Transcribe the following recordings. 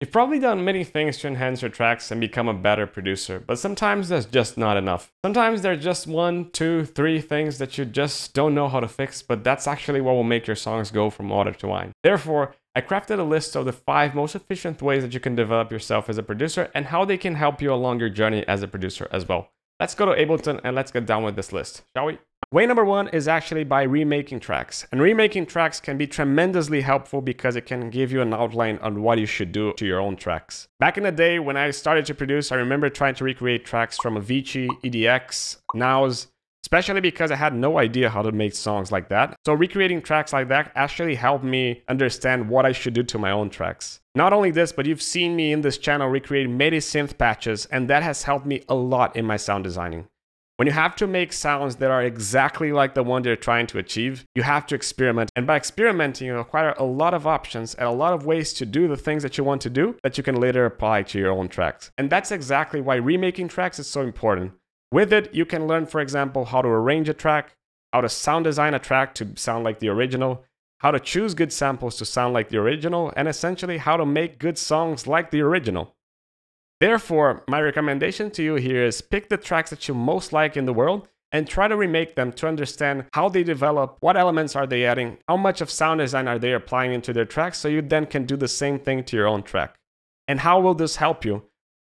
You've probably done many things to enhance your tracks and become a better producer, but sometimes there's just not enough. Sometimes there's just 1, 2, 3 things that you just don't know how to fix, but that's actually what will make your songs go from water to wine. Therefore, I crafted a list of the 5 most efficient ways that you can develop yourself as a producer and how they can help you along your journey as a producer as well. Let's go to Ableton and let's get down with this list, shall we? Way number 1 is actually by remaking tracks. And remaking tracks can be tremendously helpful because it can give you an outline on what you should do to your own tracks. Back in the day when I started to produce, I remember trying to recreate tracks from Avicii, EDX, Nows, especially because I had no idea how to make songs like that. So recreating tracks like that actually helped me understand what I should do to my own tracks. Not only this, but you've seen me in this channel recreate MIDI synth patches, and that has helped me a lot in my sound designing. When you have to make sounds that are exactly like the one you're trying to achieve, you have to experiment. And by experimenting, you acquire a lot of options and a lot of ways to do the things that you want to do that you can later apply to your own tracks. And that's exactly why remaking tracks is so important. With it, you can learn, for example, how to arrange a track, how to sound design a track to sound like the original, how to choose good samples to sound like the original, and essentially how to make good songs like the original. Therefore, my recommendation to you here is pick the tracks that you most like in the world and try to remake them to understand how they develop, what elements are they adding, how much of sound design are they applying into their tracks, so you then can do the same thing to your own track. And how will this help you?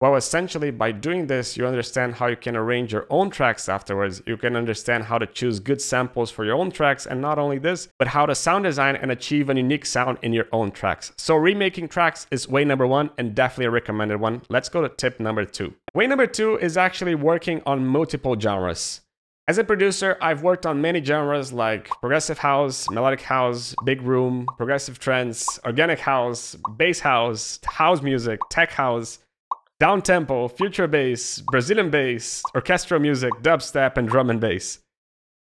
Well, essentially, by doing this, you understand how you can arrange your own tracks afterwards. You can understand how to choose good samples for your own tracks, and not only this, but how to sound design and achieve a unique sound in your own tracks. So remaking tracks is way number 1 and definitely a recommended one. Let's go to tip number 2. Way number 2 is actually working on multiple genres. As a producer, I've worked on many genres like progressive house, melodic house, big room, progressive trance, organic house, bass house music, tech house, down-tempo, future bass, Brazilian bass, orchestral music, dubstep, and drum and bass.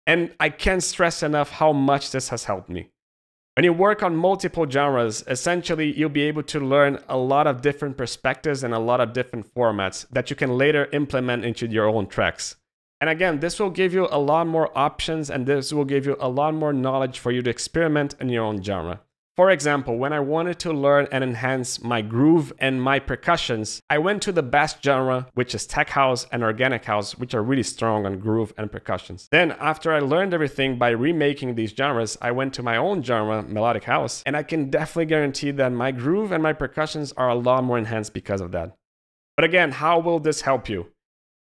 And I can't stress enough how much this has helped me. When you work on multiple genres, essentially you'll be able to learn a lot of different perspectives and a lot of different formats that you can later implement into your own tracks. And again, this will give you a lot more options, and this will give you a lot more knowledge for you to experiment in your own genre. For example, when I wanted to learn and enhance my groove and my percussions, I went to the best genre, which is tech house and organic house, which are really strong on groove and percussions. Then, after I learned everything by remaking these genres, I went to my own genre, melodic house, and I can definitely guarantee that my groove and my percussions are a lot more enhanced because of that. But again, how will this help you?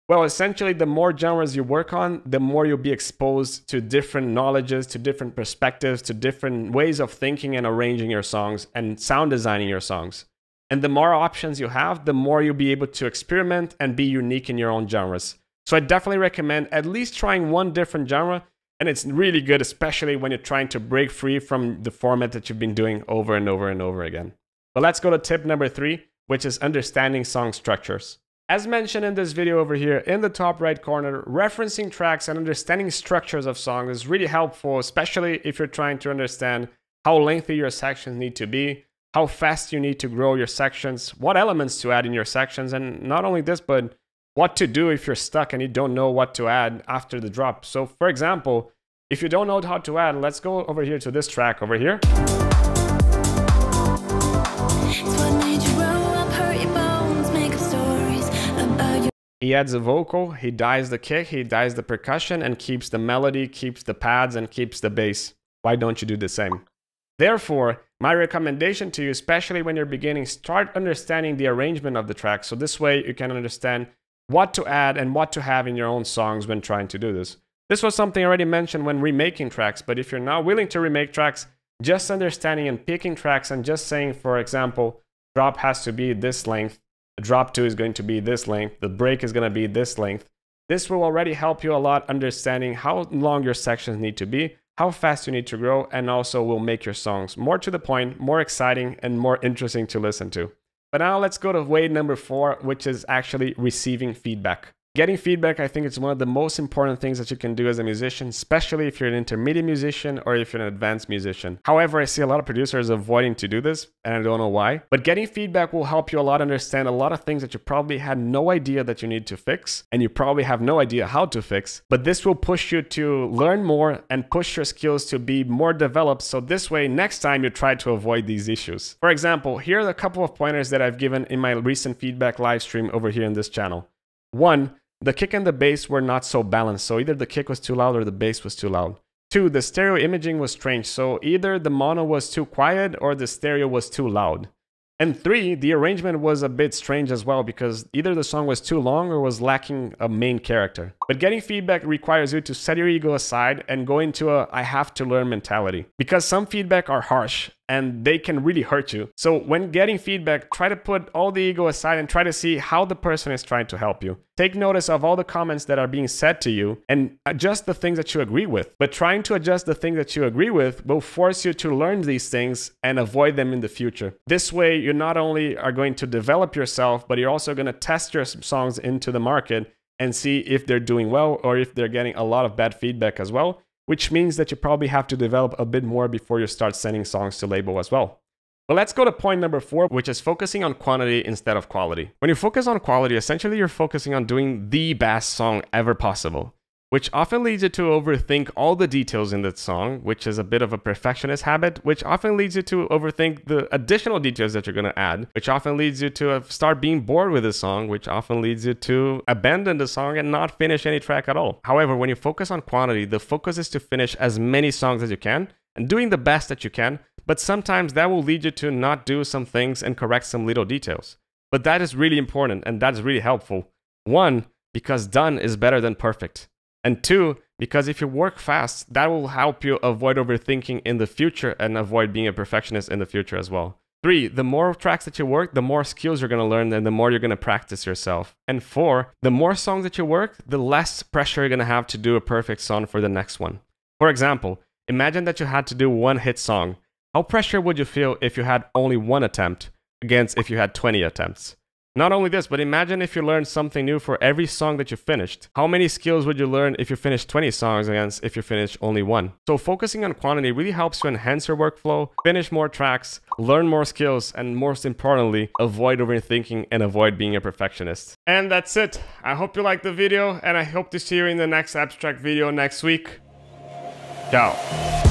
Well, essentially, the more genres you work on, the more you'll be exposed to different knowledges, to different perspectives, to different ways of thinking and arranging your songs and sound designing your songs. And the more options you have, the more you'll be able to experiment and be unique in your own genres. So I definitely recommend at least trying one different genre, and it's really good, especially when you're trying to break free from the format that you've been doing over and over and over again. But let's go to tip number 3, which is understanding song structures. As mentioned in this video over here, in the top right corner, referencing tracks and understanding structures of songs is really helpful, especially if you're trying to understand how lengthy your sections need to be, how fast you need to grow your sections, what elements to add in your sections, and not only this, but what to do if you're stuck and you don't know what to add after the drop. So for example, if you don't know how to add, let's go over here to this track over here. He adds a vocal, he dies the kick, he dies the percussion, and keeps the melody, keeps the pads, and keeps the bass. Why don't you do the same? Therefore, my recommendation to you, especially when you're beginning, start understanding the arrangement of the track. So this way you can understand what to add and what to have in your own songs when trying to do this. This was something I already mentioned when remaking tracks, but if you're not willing to remake tracks, just understanding and picking tracks and just saying, for example, drop has to be this length, the drop 2 is going to be this length, the break is going to be this length. This will already help you a lot understanding how long your sections need to be, how fast you need to grow, and also will make your songs more to the point, more exciting, and more interesting to listen to. But now let's go to way number 4, which is actually receiving feedback. Getting feedback, I think it's one of the most important things that you can do as a musician, especially if you're an intermediate musician or if you're an advanced musician. However, I see a lot of producers avoiding to do this, and I don't know why. But getting feedback will help you a lot understand a lot of things that you probably had no idea that you need to fix, and you probably have no idea how to fix. But this will push you to learn more and push your skills to be more developed, so this way next time you try to avoid these issues. For example, here are a couple of pointers that I've given in my recent feedback live stream over here in this channel. 1, the kick and the bass were not so balanced, so either the kick was too loud or the bass was too loud. 2, the stereo imaging was strange, so either the mono was too quiet or the stereo was too loud. And 3, the arrangement was a bit strange as well, because either the song was too long or was lacking a main character. But getting feedback requires you to set your ego aside and go into a I have to learn mentality. Because some feedback are harsh and they can really hurt you. So when getting feedback, try to put all the ego aside and try to see how the person is trying to help you. Take notice of all the comments that are being said to you and adjust the things that you agree with. But trying to adjust the things that you agree with will force you to learn these things and avoid them in the future. This way, you not only are going to develop yourself, but you're also going to test your songs into the market and see if they're doing well or if they're getting a lot of bad feedback as well, which means that you probably have to develop a bit more before you start sending songs to label as well. But let's go to point number 4, which is focusing on quantity instead of quality. When you focus on quality, essentially you're focusing on doing the best song ever possible, which often leads you to overthink all the details in that song, which is a bit of a perfectionist habit, which often leads you to overthink the additional details that you're going to add, which often leads you to start being bored with the song, which often leads you to abandon the song and not finish any track at all. However, when you focus on quantity, the focus is to finish as many songs as you can and doing the best that you can, but sometimes that will lead you to not do some things and correct some little details. But that is really important and that is really helpful. 1, because done is better than perfect. And 2, because if you work fast, that will help you avoid overthinking in the future and avoid being a perfectionist in the future as well. 3, the more tracks that you work, the more skills you're going to learn and the more you're going to practice yourself. And 4, the more songs that you work, the less pressure you're going to have to do a perfect song for the next one. For example, imagine that you had to do one hit song. How pressure would you feel if you had only one attempt against if you had 20 attempts? Not only this, but imagine if you learned something new for every song that you finished. How many skills would you learn if you finished 20 songs against if you finished only one? So focusing on quantity really helps you enhance your workflow, finish more tracks, learn more skills, and most importantly, avoid overthinking and avoid being a perfectionist. And that's it. I hope you liked the video and I hope to see you in the next Abstrakt video next week. Ciao.